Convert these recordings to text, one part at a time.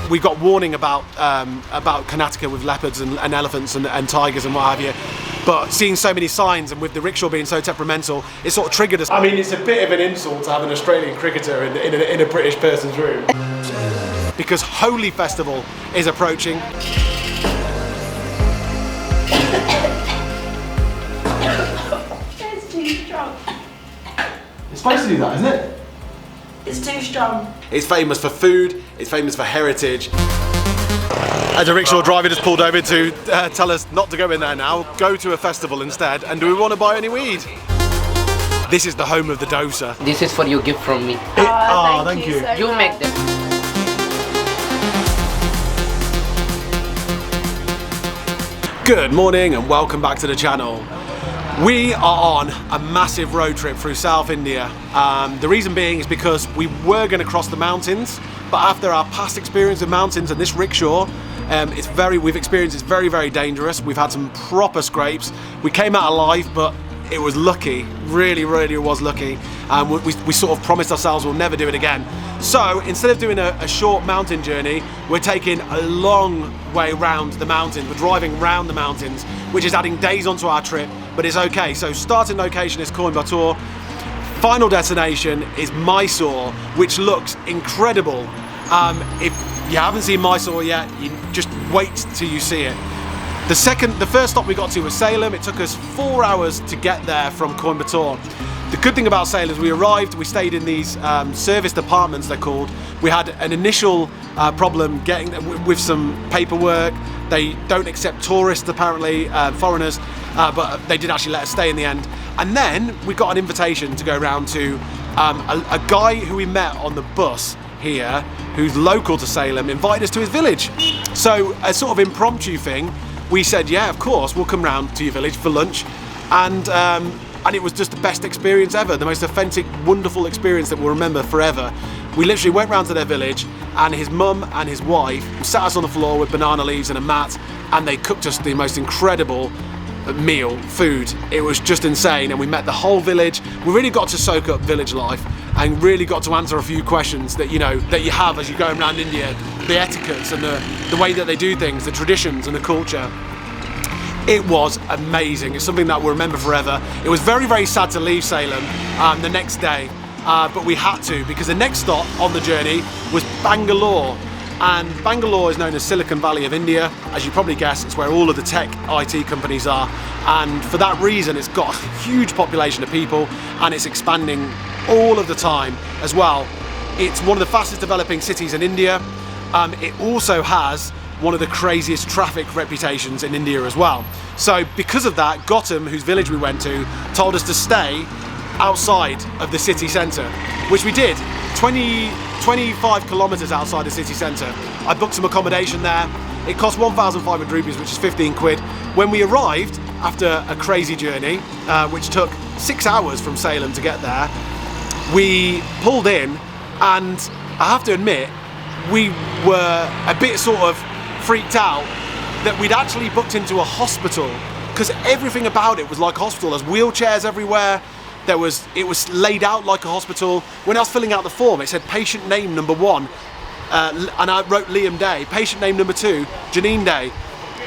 we got warning about Karnataka with leopards and elephants and tigers and what have you. But seeing so many signs and with the rickshaw being so temperamental, it sort of triggered us. I mean, it's a bit of an insult to have an Australian cricketer in a British person's room. Because Holi festival is approaching. It's too strong. It's supposed to do that, isn't it? It's too strong. It's famous for food, it's famous for heritage. As a rickshaw driver just pulled over to tell us not to go in there now, go to a festival instead, and do we want to buy any weed? This is the home of the dosa. This is for your gift from me. Thank you. So You much. make them. Good morning and welcome back to the channel. We are on a massive road trip through South India. The reason being is because we were going to cross the mountains, but after our past experience with mountains and this rickshaw, we've experienced it's very, very dangerous. We've had some proper scrapes. We came out alive, but it was lucky, really, really was lucky. We sort of promised ourselves we'll never do it again. So instead of doing a short mountain journey, we're taking a long way round the mountains. We're driving round the mountains, which is adding days onto our trip, but it's okay. So starting location is Coimbatore. Final destination is Mysore, which looks incredible. If you haven't seen Mysore yet, you just wait till you see it. The first stop we got to was Salem. It took us 4 hours to get there from Coimbatore. The good thing about Salem is we arrived, we stayed in these serviced apartments, they're called. We had an initial problem getting with some paperwork. They don't accept tourists apparently, foreigners, but they did actually let us stay in the end. And then we got an invitation to go around to a guy who we met on the bus here, who's local to Salem, invited us to his village. So a sort of impromptu thing, we said, yeah, of course, we'll come round to your village for lunch. And it was just the best experience ever, the most authentic, wonderful experience that we'll remember forever. We literally went round to their village, and his mum and his wife sat us on the floor with banana leaves and a mat, and they cooked us the most incredible food. It was just insane, and we met the whole village. We really got to soak up village life and really got to answer a few questions that you have as you're going around India, the etiquettes and the way that they do things, the traditions and the culture. It was amazing. It's something that we'll remember forever. It was very, very sad to leave Salem the next day, but we had to, because the next stop on the journey was Bangalore. And Bangalore is known as Silicon Valley of India. As you probably guess, it's where all of the tech IT companies are. And for that reason, it's got a huge population of people, and it's expanding all of the time as well. It's one of the fastest developing cities in India. It also has one of the craziest traffic reputations in India as well. So because of that, Gautam, whose village we went to, told us to stay outside of the city centre, which we did, 25 kilometres outside the city centre. I booked some accommodation there. It cost 1,500 rupees, which is 15 quid. When we arrived, after a crazy journey, which took 6 hours from Salem to get there, we pulled in, and I have to admit, we were a bit sort of freaked out that we'd actually booked into a hospital, because everything about it was like a hospital. There's wheelchairs everywhere. It was laid out like a hospital. When I was filling out the form, it said patient name number 1, and I wrote Liam Day. Patient name number 2, Janine Day,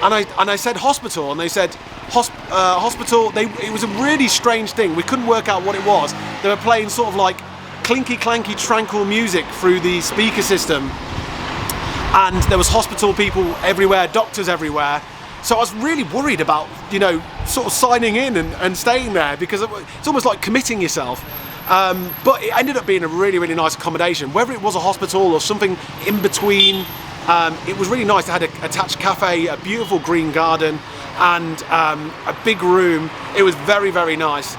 and I said hospital, and they said hospital. It was a really strange thing. We couldn't work out what it was. They were playing sort of like clinky clanky tranquil music through the speaker system. And there was hospital people everywhere, doctors everywhere. So I was really worried about, sort of signing in and staying there, because it's almost like committing yourself. But it ended up being a really, really nice accommodation. Whether it was a hospital or something in between, it was really nice. It had an attached cafe, a beautiful green garden, and a big room. It was very, very nice.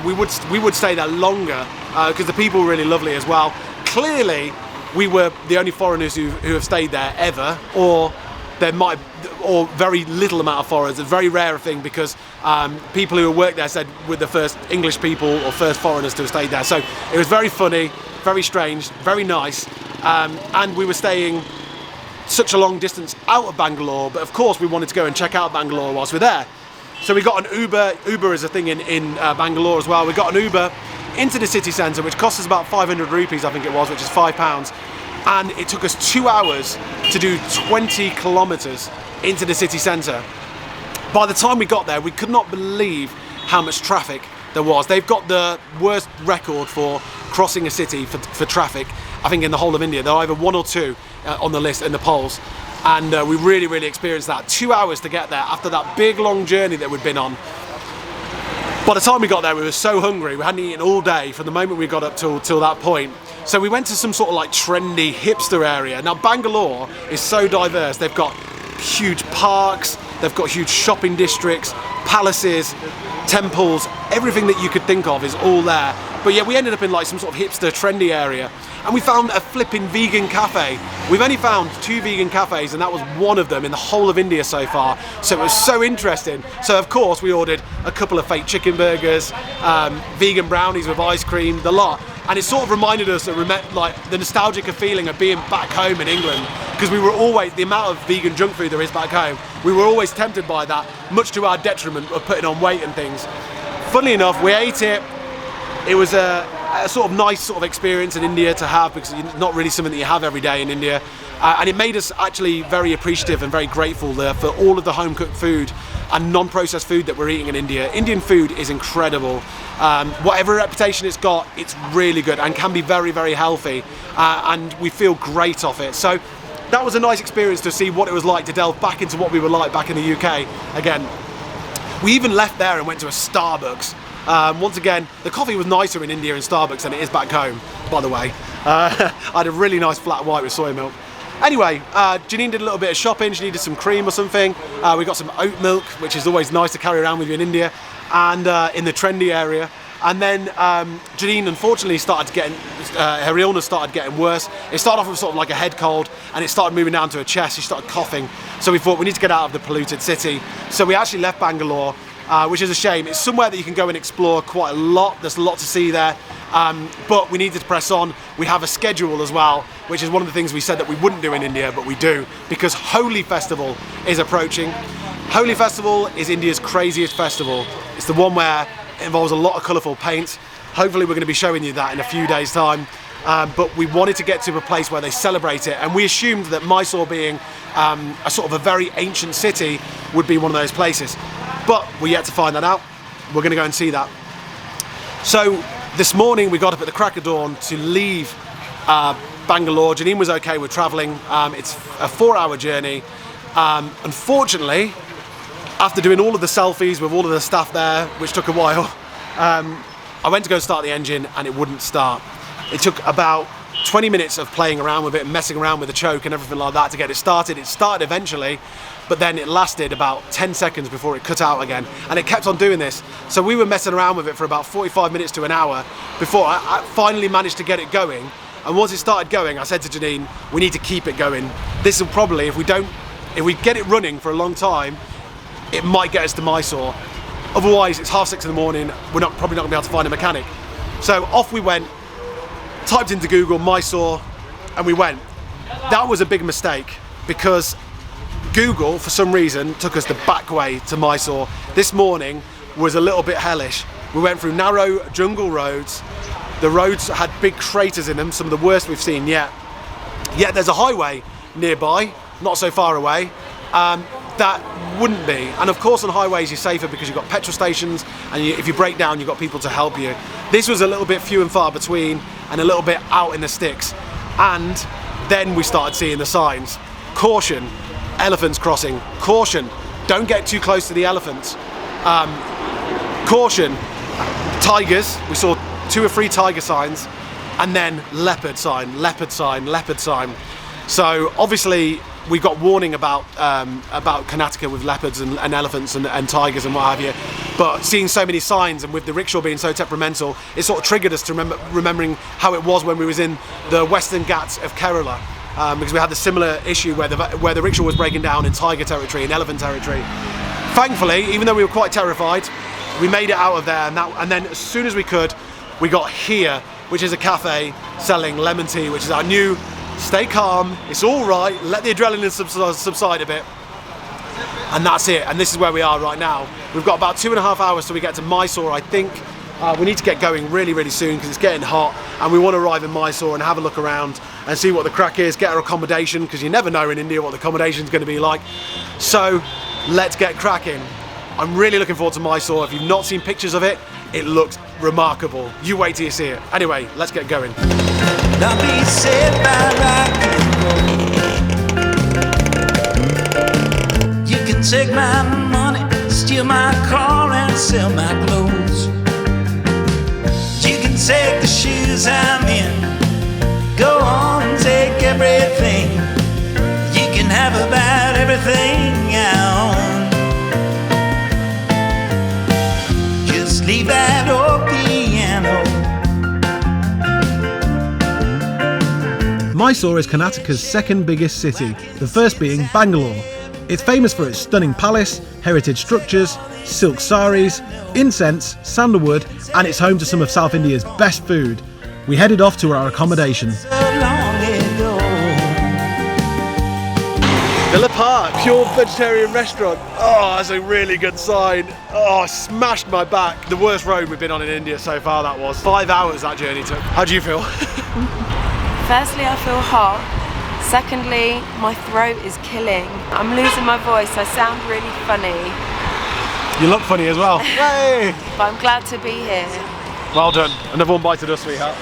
We would stay there longer because the people were really lovely as well. Clearly, we were the only foreigners who have stayed there ever, or very little amount of foreigners. It's a very rare thing, because people who worked there said we're the first English people or first foreigners to have stayed there. So it was very funny, very strange, very nice, and we were staying such a long distance out of Bangalore, but of course we wanted to go and check out Bangalore whilst we're there. So we got an Uber. Uber is a thing in Bangalore as well. We got an Uber into the city centre, which cost us about 500 rupees, I think it was, which is £5. and it took us 2 hours to do 20 kilometers into the city centre. By the time we got there, we could not believe how much traffic there was. They've got the worst record for crossing a city for traffic, I think, in the whole of India. They're either 1 or 2 on the list in the polls. And we really experienced that. 2 hours to get there after that big long journey that we'd been on. By the time we got there, we were so hungry. We hadn't eaten all day from the moment we got up till that point. So we went to some sort of like trendy hipster area. Now Bangalore is so diverse. They've got huge parks, they've got huge shopping districts, palaces, temples, everything that you could think of is all there. But yeah, we ended up in like some sort of hipster trendy area, and we found a flipping vegan cafe. We've only found 2 vegan cafes, and that was one of them in the whole of India so far. So it was so interesting. So of course we ordered a couple of fake chicken burgers, vegan brownies with ice cream, the lot. And it sort of reminded us of like the nostalgic feeling of being back home in England, because we were always, the amount of vegan junk food there is back home, we were always tempted by that, much to our detriment of putting on weight and things. Funnily enough, we ate it. It was a sort of nice sort of experience in India to have, because it's not really something that you have every day in India. And it made us actually very appreciative and very grateful for all of the home cooked food and non-processed food that we're eating in India. Indian food is incredible. Whatever reputation it's got, it's really good and can be very healthy, and we feel great off it. So that was a nice experience to see what it was like to delve back into what we were like back in the UK again. We even left there and went to a Starbucks. Once again, the coffee was nicer in India in Starbucks than it is back home, by the way. I had a really nice flat white with soy milk. Anyway, Janine did a little bit of shopping. She needed some cream or something. We got some oat milk, which is always nice to carry around with you in India, and in the trendy area. And then Janine unfortunately started getting, her illness started getting worse. It started off with sort of like a head cold, and it started moving down to her chest. She started coughing. So we thought we need to get out of the polluted city. So we actually left Bangalore, which is a shame. It's somewhere that you can go and explore quite a lot. There's a lot to see there. But we needed to press on. We have a schedule as well, which is one of the things we said that we wouldn't do in India, but we do, because Holi festival is approaching. Holi festival is India's craziest festival. It's the one where it involves a lot of colourful paint. Hopefully we're going to be showing you that in a few days' time. But we wanted to get to a place where they celebrate it, and we assumed that Mysore, being a sort of a very ancient city, would be one of those places. But we're yet to find that out. We're going to go and see that. So this morning we got up at the crack of dawn to leave Bangalore. Janine was okay with travelling. It's a 4-hour journey. Unfortunately, after doing all of the selfies with all of the staff there, which took a while, I went to go start the engine and it wouldn't start. It took about 20 minutes of playing around with it and messing around with the choke and everything like that to get it started. It started eventually, but then it lasted about 10 seconds before it cut out again, and it kept on doing this. So we were messing around with it for about 45 minutes to an hour before I finally managed to get it going. And once it started going, I said to Janine, we need to keep it going. This will probably, if we get it running for a long time, it might get us to Mysore. Otherwise, it's 6:30 in the morning, we're probably not gonna be able to find a mechanic. So off we went, typed into Google Mysore, and we went. That was a big mistake, because Google, for some reason, took us the back way to Mysore. This morning was a little bit hellish. We went through narrow jungle roads. The roads had big craters in them, some of the worst we've seen yet. Yet there's a highway nearby, not so far away, that wouldn't be. And of course on highways you're safer because you've got petrol stations, and if you break down you've got people to help you. This was a little bit few and far between and a little bit out in the sticks. And then we started seeing the signs. Caution, elephants crossing. Caution, don't get too close to the elephants. Caution, tigers. We saw 2 or 3 tiger signs, and then leopard sign, leopard sign, leopard sign. So obviously we got warning about Karnataka with leopards and elephants and tigers and what have you, but seeing so many signs and with the rickshaw being so temperamental, it sort of triggered us to remembering how it was when we was in the Western Ghats of Kerala, because we had the similar issue where the rickshaw was breaking down in tiger territory and elephant territory. Thankfully, even though we were quite terrified, we made it out of there, and then as soon as we could, we got here, which is a cafe selling lemon tea, which is our new stay calm, it's all right, let the adrenaline subside a bit, and that's it. And this is where we are right now. We've got about 2.5 hours till we get to Mysore, I think. We need to get going really soon because it's getting hot, and we want to arrive in Mysore and have a look around and see what the crack is, get our accommodation, because you never know in India what the accommodation's going to be like. So let's get cracking. I'm really looking forward to Mysore. If you've not seen pictures of it, it looks remarkable. You wait till you see it. Anyway, let's get going. Don't be saved by rock and roll. You can take my money, steal my car and sell my clothes. You can take the shoes I'm in, go on and take everything. You can have about everything I own. Just leave that old piano. Mysore is Karnataka's second biggest city, the first being Bangalore. It's famous for its stunning palace, heritage structures, silk saris, incense, sandalwood, and it's home to some of South India's best food. We headed off to our accommodation. So long ago. Villa Park, pure vegetarian restaurant. Oh, that's a really good sign. Oh, I smashed my back. The worst road we've been on in India so far, that was. 5 hours that journey took. How do you feel? Firstly, I feel hot. Secondly, my throat is killing. I'm losing my voice. I sound really funny. You look funny as well. Hey! But I'm glad to be here. Well done. Another one bited us, sweetheart.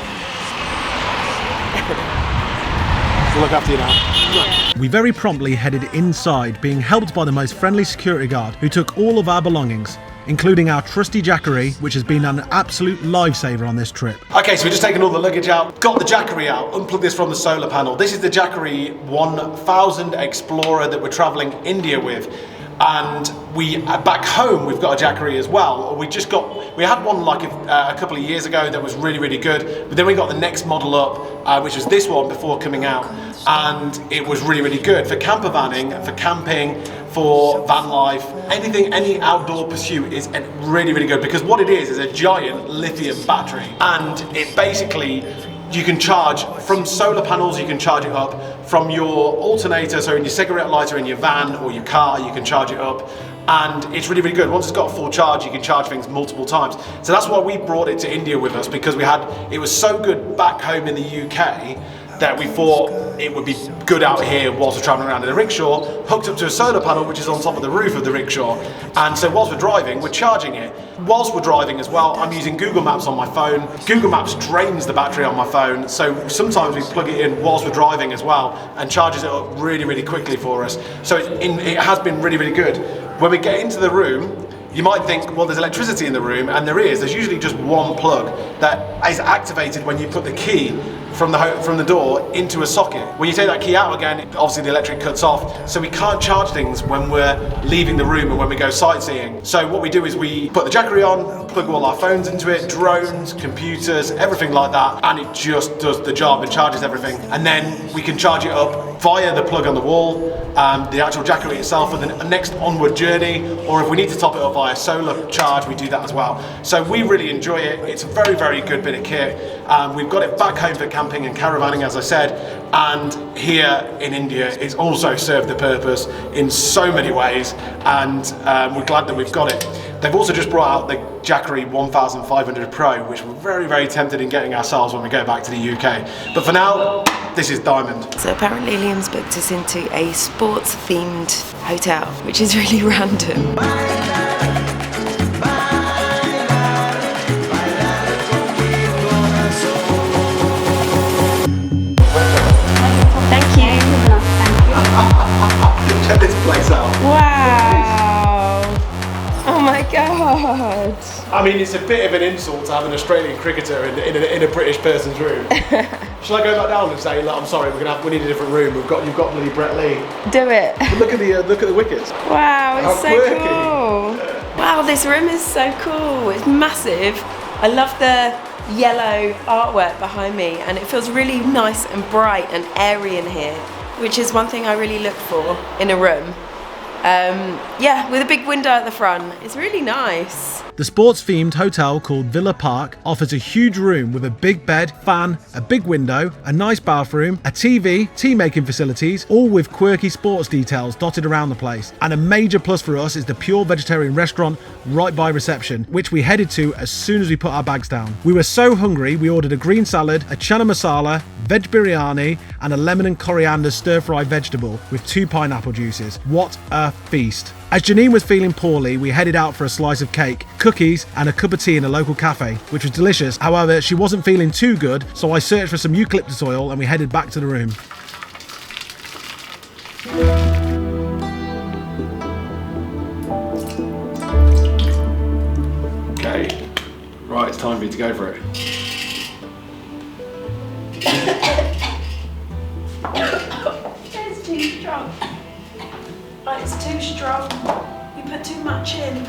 We'll look after you now. Yeah. We very promptly headed inside, being helped by the most friendly security guard who took all of our belongings, including our trusty Jackery, which has been an absolute lifesaver on this trip. Okay, so we're just taking all the luggage out, got the Jackery out, unplugged this from the solar panel. This is the Jackery 1000 Explorer that we're traveling India with. And we, back home, we've got a Jackery as well. We had one like a couple of years ago that was really, really good. But then we got the next model up, which was this one before coming out. And it was really, really good for camper vanning, for camping, for van life, anything, any outdoor pursuit is really, really good, because what it is a giant lithium battery, and it basically, you can charge from solar panels, you can charge it up from your alternator, so in your cigarette lighter in your van or your car, you can charge it up, and it's really, really good. Once it's got a full charge, you can charge things multiple times. So that's why we brought it to India with us, because it was so good back home in the UK that we thought it would be good out here whilst we're traveling around in a rickshaw, hooked up to a solar panel which is on top of the roof of the rickshaw. And so whilst we're driving, we're charging it. Whilst we're driving as well, I'm using Google Maps on my phone. Google Maps drains the battery on my phone, so sometimes we plug it in whilst we're driving as well and charges it up really, really quickly for us. So it has been really, really good. When we get into the room, you might think, well, there's electricity in the room, and there is. There's usually just one plug that is activated when you put the key from the door into a socket. When you take that key out again, obviously the electric cuts off, so we can't charge things when we're leaving the room and when we go sightseeing. So what we do is we put the Jackery on, plug all our phones into it, drones, computers, everything like that, and it just does the job and charges everything. And then we can charge it up via the plug on the wall, the actual Jackery itself for the next onward journey, or if we need to top it up via solar charge, we do that as well. So we really enjoy it. It's a very, very good bit of kit. We've got it back home for camping and caravanning, as I said, and here in India it's also served the purpose in so many ways, and we're glad that we've got it. They've also just brought out the Jackery 1500 Pro, which we're very, very tempted in getting ourselves when we go back to the UK. But for now, this is Diamond. So apparently Liam's booked us into a sports-themed hotel, which is really random. Check this place out. Wow! Oh my god! I mean, it's a bit of an insult to have an Australian cricketer in a British person's room. Shall I go back down and say, look, I'm sorry, we need a different room. You've got bloody Brett Lee. Do it. But look at the wickets. Wow, it's How so quirky. cool. Wow, this room is so cool. It's massive. I love the yellow artwork behind me, and it feels really nice and bright and airy in here, which is one thing I really look for in a room. Yeah, with a big window at the front. It's really nice. The sports-themed hotel called Villa Park offers a huge room with a big bed, fan, a big window, a nice bathroom, a TV, tea-making facilities, all with quirky sports details dotted around the place. And a major plus for us is the pure vegetarian restaurant right by reception, which we headed to as soon as we put our bags down. We were so hungry, we ordered a green salad, a chana masala, veg biryani, and a lemon and coriander stir-fried vegetable with 2 pineapple juices. What a feast. As Janine was feeling poorly, we headed out for a slice of cake, cookies, and a cup of tea in a local cafe, which was delicious. However, she wasn't feeling too good, so I searched for some eucalyptus oil and we headed back to the room. Okay, right, it's time for you to go for it. It's too strong. It's too strong. You put too much in.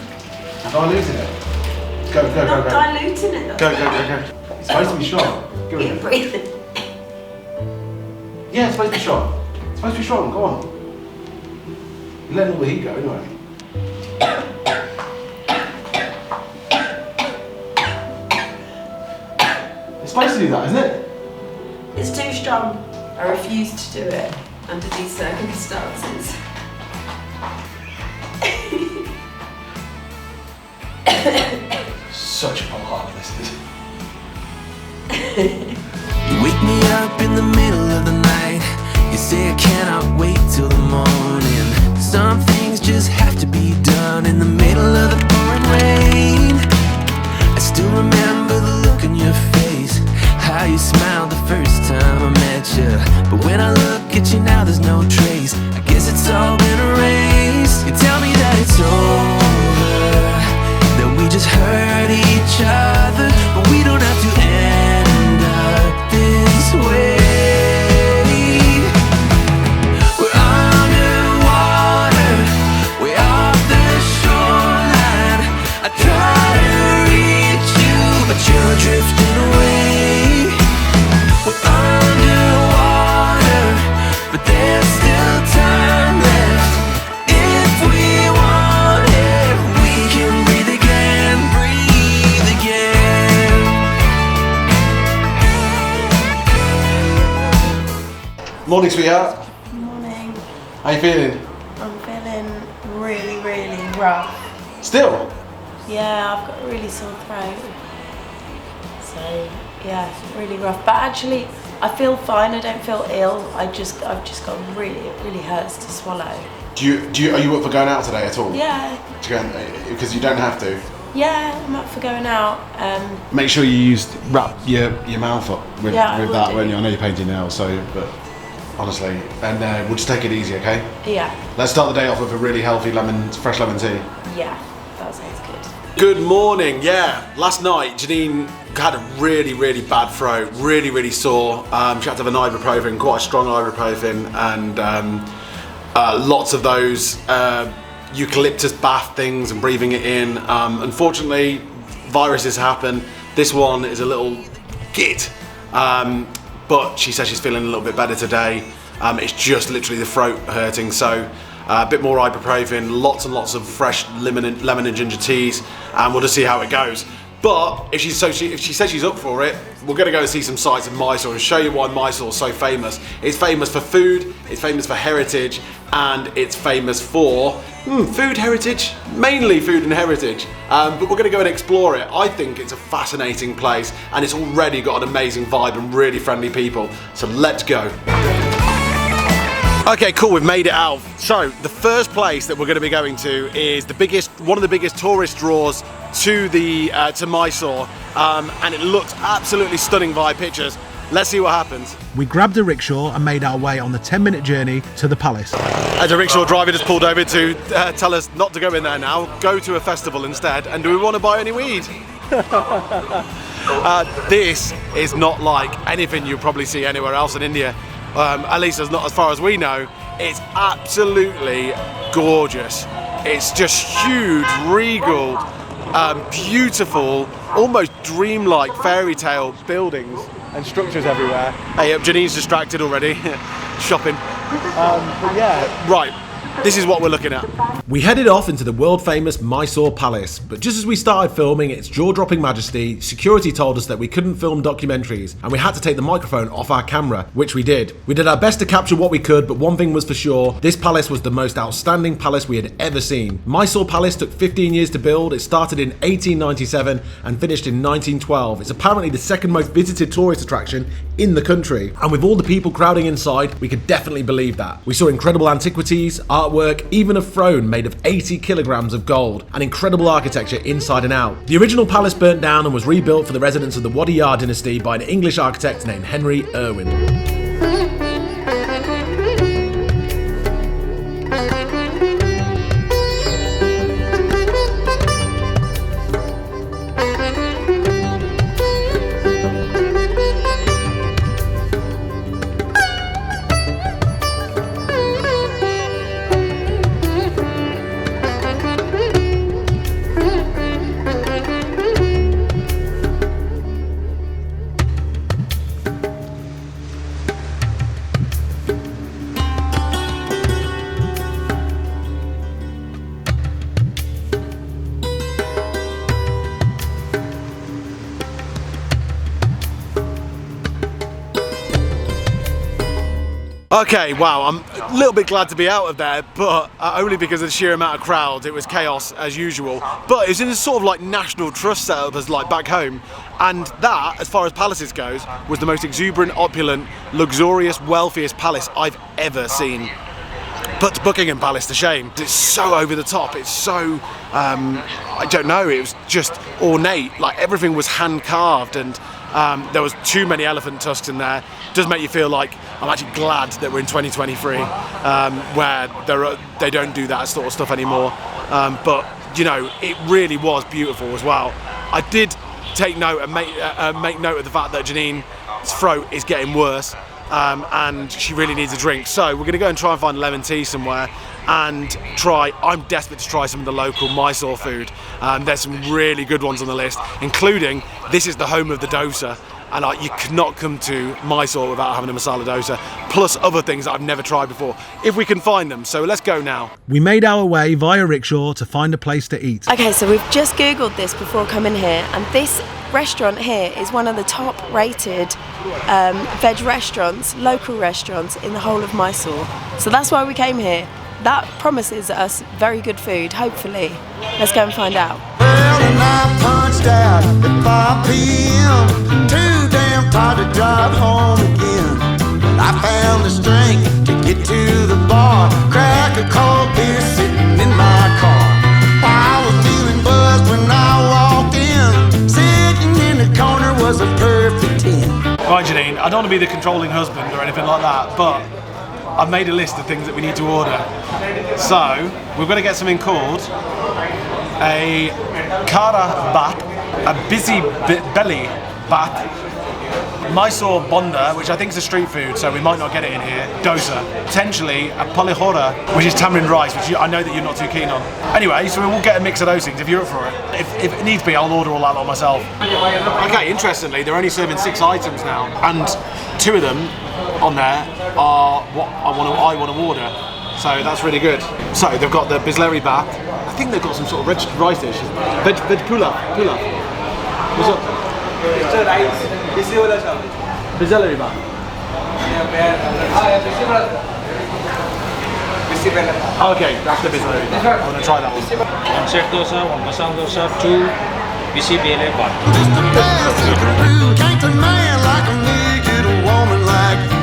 Diluting it. Go. Not diluting it. Go. It's supposed to be strong. Go Keep breathing. Yeah, it's supposed to be strong. It's supposed to be strong, go on. You're letting all the heat go anyway. It's supposed to do that, isn't it? It's too strong. I refuse to do it under these circumstances. Such a part of this is. You wake me up in the middle of the night. You say I cannot wait till the morning. Some things just have to be done in the middle of the pouring rain. I still remember the look on your face, how you smiled the first time I met you. But when I look at you now, there's no trace. I guess it's all been erased. You tell me that it's over, that we just hurt each other, but we don't have to end up this way. We're underwater, way off the shoreline. I try to reach you, but you're drifting away. We're underwater, but there's still time left. If we want it, we can breathe again, breathe again. Morning, sweetheart. Morning. How you feeling? I'm feeling really, really rough. Still? Yeah, I've got a really sore throat. So, yeah, really rough. But actually, I feel fine. I don't feel ill. I've just got it really hurts to swallow. Are you up for going out today at all? Yeah. Because you don't have to. Yeah, I'm up for going out. Make sure you wrap your mouth up with Yeah, I will that do. when I know you're painting nails, so, but honestly, and we'll just take it easy, okay? Yeah. Let's start the day off with a really healthy fresh lemon tea. Yeah, that sounds good. Good morning, yeah. Last night, Janine had a really bad throat, really sore. She had to have an ibuprofen, quite a strong ibuprofen, and lots of those eucalyptus bath things and breathing it in. Unfortunately, viruses happen. This one is a little git, but she says she's feeling a little bit better today. It's just literally the throat hurting, so a bit more ibuprofen, lots and lots of fresh lemon and ginger teas, and we'll just see how it goes. But if she says she's up for it, we're going to go and see some sights of Mysore and show you why Mysore is so famous. It's famous for food, it's famous for heritage, and it's famous for food heritage, mainly food and heritage. But we're going to go and explore it. I think it's a fascinating place, and it's already got an amazing vibe and really friendly people. So let's go. Okay, cool, we've made it out. So the first place that we're going to be going to is one of the biggest tourist draws to Mysore, and it looks absolutely stunning via pictures. Let's see what happens. We grabbed a rickshaw and made our way on the 10-minute journey to the palace. As a rickshaw driver just pulled over to tell us not to go in there now, go to a festival instead, and do we want to buy any weed? This is not like anything you'll probably see anywhere else in India. At least as far as we know. It's absolutely gorgeous. It's just huge, regal, beautiful, almost dreamlike fairy tale buildings and structures everywhere. Hey, Janine's distracted already, shopping. But yeah, right. this is what we're looking at. We headed off into the world-famous Mysore Palace, but just as we started filming its jaw-dropping majesty, security told us that we couldn't film documentaries, and we had to take the microphone off our camera, which we did. We did our best to capture what we could, but one thing was for sure, this palace was the most outstanding palace we had ever seen. Mysore Palace took 15 years to build. It started in 1897 and finished in 1912. It's apparently the second most visited tourist attraction in the country, and with all the people crowding inside, we could definitely believe that. We saw incredible antiquities, artwork, even a throne made of 80 kilograms of gold, and incredible architecture inside and out. The original palace burnt down and was rebuilt for the residents of the Wadiyar dynasty by an English architect named Henry Irwin. Okay, wow, I'm a little bit glad to be out of there, but only because of the sheer amount of crowd. It was chaos as usual, but it was in a sort of like National Trust setup as like back home, and that, as far as palaces goes, was the most exuberant, opulent, luxurious, wealthiest palace I've ever seen. Put Buckingham Palace to shame. It's so over the top, it's so, I don't know, it was just ornate, like everything was hand carved, and there was too many elephant tusks in there. It does make you feel like I'm actually glad that we're in 2023, where they don't do that sort of stuff anymore. But you know, it really was beautiful as well. I did take note and make note of the fact that Janine's throat is getting worse, and she really needs a drink. So we're going to go and try and find lemon tea somewhere and try. I'm desperate to try some of the local Mysore food. There's some really good ones on the list, including this is the home of the dosa, and you cannot come to Mysore without having a masala dosa, plus other things that I've never tried before, if we can find them. So let's go now. We made our way via rickshaw to find a place to eat. Okay, so we've just Googled this before coming here, and this restaurant here is one of the top rated veg restaurants, local restaurants in the whole of Mysore. So that's why we came here. That promises us very good food, hopefully. Let's go and find out. Well, and I punched out at 5 p.m. Too damn tired to drive home again. I found the strength to get to the bar, crack a cold beer sitting in my car. I was feeling buzzed when I walked in. Sitting in the corner was a perfect 10. Right, Janine, I don't want to be the controlling husband or anything like that, but I've made a list of things that we need to order. So, we're going to get something called a kara bat, a busy belly bat, Mysore bonda, which I think is a street food, so we might not get it in here, dosa, potentially a palihora, which is tamarind rice, which I know that you're not too keen on. Anyway, so we'll get a mix of those things if you're up for it. If it needs be, I'll order all that lot myself. Okay, interestingly, they're only serving 6 items now, and 2 of them on there are what I want to order, so that's really good. So they've got the bisleri bat. I think they've got some sort of registered rice dish. Veg pulao. What's up? Bisleri bat. Okay, that's the bisleri bat. I'm going to try that one. 1 set dosa, 1 masala dosa, 2 bisi bele bat. Can't a man like a naked woman like you.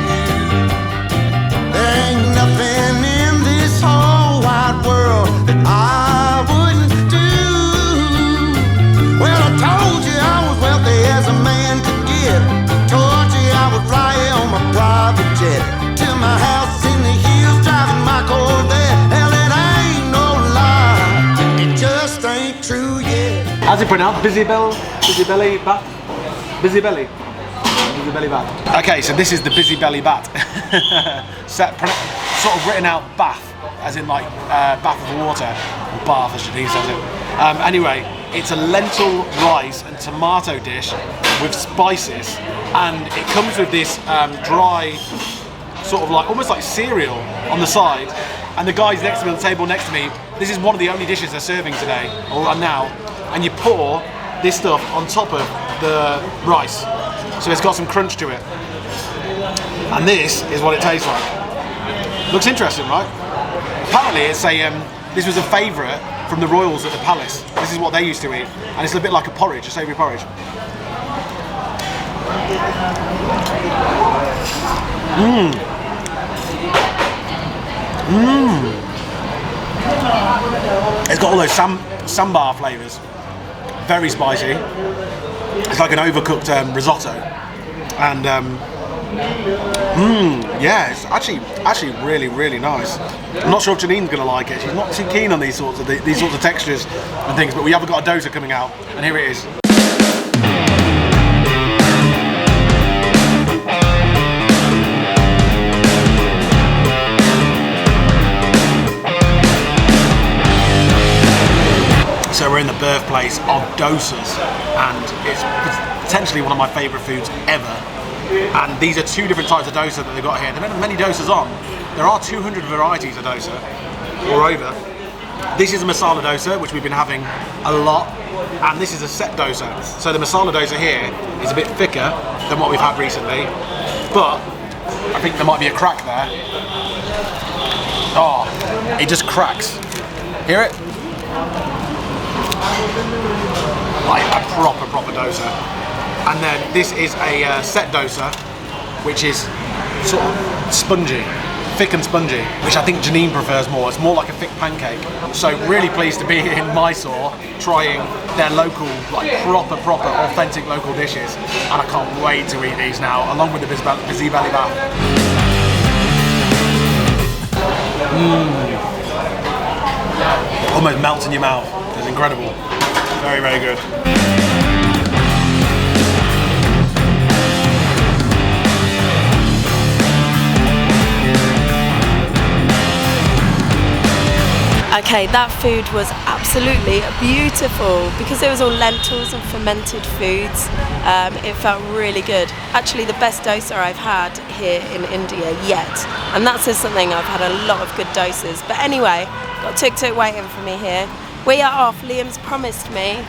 There ain't nothing in this whole wide world that I wouldn't do. Well, I told you I was wealthy as a man could get. Told you I would fly on my private jet to my house in the hills, driving my Corvette. Hell, it ain't no lie. It just ain't true yet. How's it pronounced? Busy belly bat? Busy belly bat. Okay, so this is the busy belly bat. Sort of written out bath, as in like bath of water, or bath as Janine says it. Anyway, it's a lentil, rice and tomato dish with spices, and it comes with this dry, sort of like almost like cereal on the side, and the guys next to me on the table next to me, this is one of the only dishes they're serving today, or now, and you pour this stuff on top of the rice, so it's got some crunch to it. And this is what it tastes like. Looks interesting, right? Apparently it's this was a favourite from the royals at the palace. This is what they used to eat, and it's a bit like a porridge, a savoury porridge. It's got all those sambar flavours. Very spicy. It's like an overcooked risotto, and yeah, it's actually really nice. I'm not sure if Janine's going to like it. She's not too keen on these sorts of textures and things. But we have got a dosa coming out, and here it is. So we're in the birthplace of dosas, and it's potentially one of my favourite foods ever. And these are two different types of dosa that they've got here. They don't have many dosas on. There are 200 varieties of dosa, or over. This is a masala dosa, which we've been having a lot, and this is a set dosa. So the masala dosa here is a bit thicker than what we've had recently, but I think there might be a crack there. Oh, it just cracks. Hear it? Like a proper dosa. And then this is a set dosa, which is sort of spongy, thick and spongy, which I think Janine prefers more. It's more like a thick pancake. So really pleased to be in Mysore, trying their local, like proper authentic local dishes. And I can't wait to eat these now, along with the busy belly bath. Almost melts in your mouth. It's incredible. Very good. Okay, that food was absolutely beautiful because it was all lentils and fermented foods. It felt really good. Actually, the best dosa I've had here in India yet, and that says something. I've had a lot of good dosas. But anyway, got tuk-tuk waiting for me here. We are off. Liam's promised me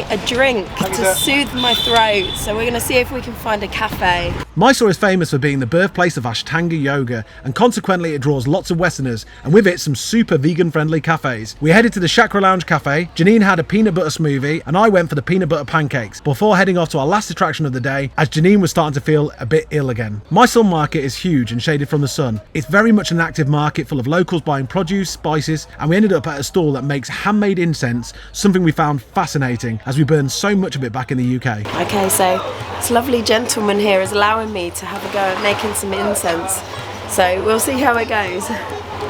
a drink to soothe my throat, so we're going to see if we can find a cafe. Mysore is famous for being the birthplace of Ashtanga yoga, and consequently it draws lots of Westerners, and with it some super vegan-friendly cafes. We headed to the Chakra Lounge Cafe, Janine had a peanut butter smoothie, and I went for the peanut butter pancakes, before heading off to our last attraction of the day, as Janine was starting to feel a bit ill again. Mysore market is huge and shaded from the sun. It's very much an active market full of locals buying produce, spices, and we ended up at a stall that makes handmade incense, something we found fascinating, as we burned so much of it back in the UK. Okay, so this lovely gentleman here is allowing me to have a go at making some incense. So we'll see how it goes.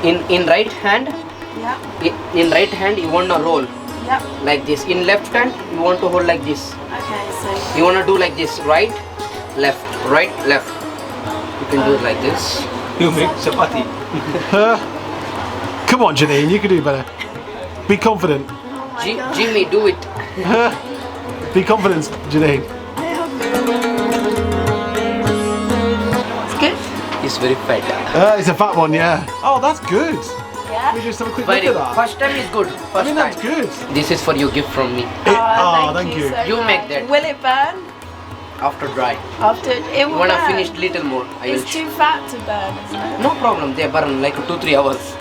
In right hand, Yeah. in right hand you want to roll Yep. like this. In left hand you want to hold like this. Okay, so You want to do like this, right, left, right, left. You can do it like this. You make chapati. Come on, Janine, you can do better. Be confident. Jimmy, do it. Be confident, Janine. it's good. It's very fat. It's a fat one, yeah. Oh, that's good. Yeah. We just have a quick Very look good. at that. First time is good. First I mean, that's time. good. This is for your gift from me. Thank you. so You much. make that. Will it burn? After dry. After it You will want to burn. finish little more. I will. It's too fat to burn, isn't it? No problem. They burn like 2-3 hours.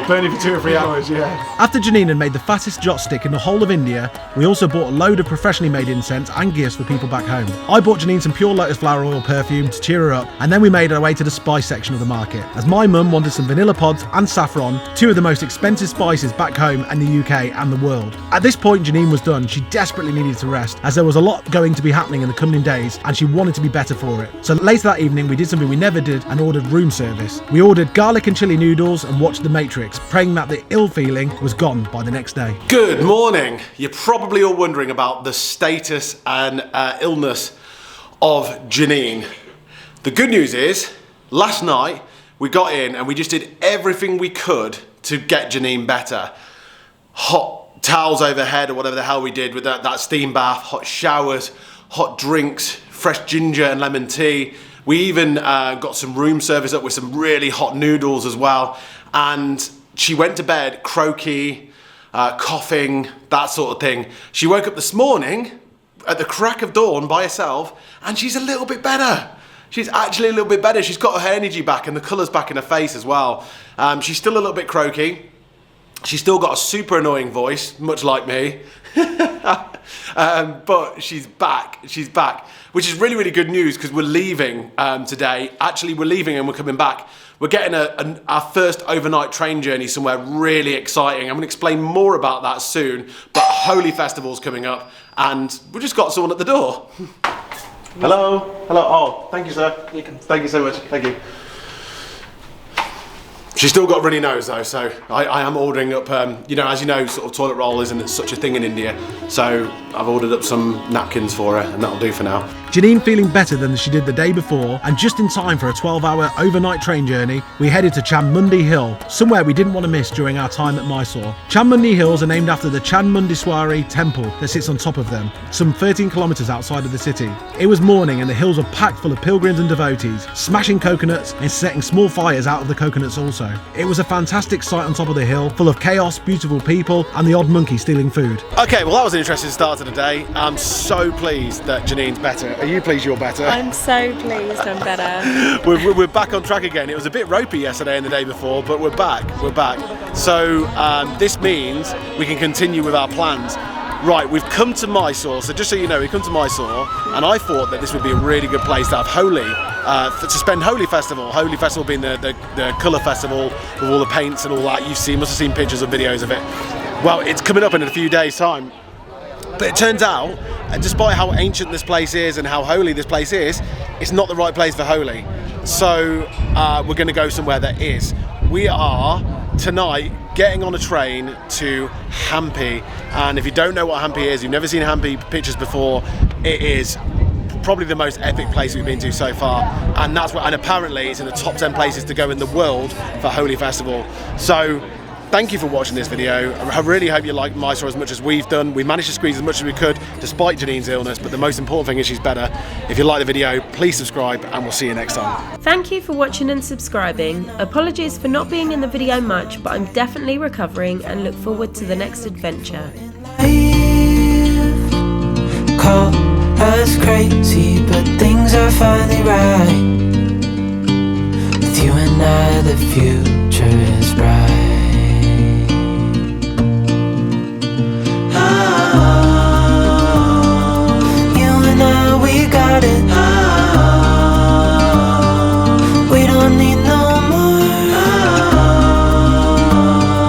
Burning for 2 or 3 hours, yeah. After Janine had made the fattest jot stick in the whole of India, we also bought a load of professionally made incense and gifts for people back home. I bought Janine some pure lotus flower oil perfume to cheer her up, and then we made our way to the spice section of the market, as my mum wanted some vanilla pods and saffron, two of the most expensive spices back home in the UK and the world. At this point, Janine was done. She desperately needed to rest, as there was a lot going to be happening in the coming days, and she wanted to be better for it. So later that evening, we did something we never did and ordered room service. We ordered garlic and chili noodles and watched The Matrix, praying that the ill feeling was gone by the next day. Good morning. You're probably all wondering about the status and illness of Janine. The good news is, last night we got in and we just did everything we could to get Janine better. Hot towels overhead or whatever the hell we did with that steam bath, hot showers, hot drinks, fresh ginger and lemon tea, We even got some room service up with some really hot noodles as well. And she went to bed croaky, coughing, that sort of thing. She woke up this morning at the crack of dawn by herself, and she's a little bit better. She's actually a little bit better. She's got her energy back and the colours back in her face as well. She's still a little bit croaky. She's still got a super annoying voice, much like me. But she's back, which is really, really good news because we're leaving today. Actually, we're leaving and we're coming back. We're getting our first overnight train journey somewhere really exciting. I'm going to explain more about that soon, but Holi Festival's coming up and we just got someone at the door. Hello, hello, oh, thank you, sir. Thank you so much, thank you. She's still got a runny nose though, so I am ordering up, you know, as you know, sort of toilet roll isn't such a thing in India, so I've ordered up some napkins for her and that'll do for now. Janine feeling better than she did the day before, and just in time for a 12-hour overnight train journey, we headed to Chanmundi Hill, somewhere we didn't want to miss during our time at Mysore. Chanmundi Hills are named after the Chanmundiswari temple that sits on top of them, some 13 kilometres outside of the city. It was morning and the hills were packed full of pilgrims and devotees, smashing coconuts and setting small fires out of the coconuts also. It was a fantastic sight on top of the hill, full of chaos, beautiful people, and the odd monkey stealing food. Okay, well that was an interesting start to the day. I'm so pleased that Janine's better. Are you pleased you're better? I'm so pleased I'm better. We're back on track again. It was a bit ropey yesterday and the day before, but we're back. So this means we can continue with our plans. Right, we've come to Mysore, so just so you know, we've come to Mysore, and I thought that this would be a really good place to have Holi, to spend Holi Festival. Holi Festival being the colour festival with all the paints and all that. Must have seen pictures or videos of it. Well, it's coming up in a few days' time. But it turns out, despite how ancient this place is and how holy this place is, it's not the right place for Holi. So we're going to go somewhere that is. We are tonight getting on a train to Hampi, and if you don't know what Hampi is, you've never seen Hampi pictures before, it is probably the most epic place we've been to so far, and and apparently it's in the top 10 places to go in the world for Holi Festival. So thank you for watching this video. I really hope you like Mysore as much as we've done. We managed to squeeze as much as we could despite Janine's illness, but the most important thing is she's better. If you like the video, please subscribe and we'll see you next time. Thank you for watching and subscribing. Apologies for not being in the video much, but I'm definitely recovering and look forward to the next adventure. Call us crazy, but things are finally right. With you and I, the view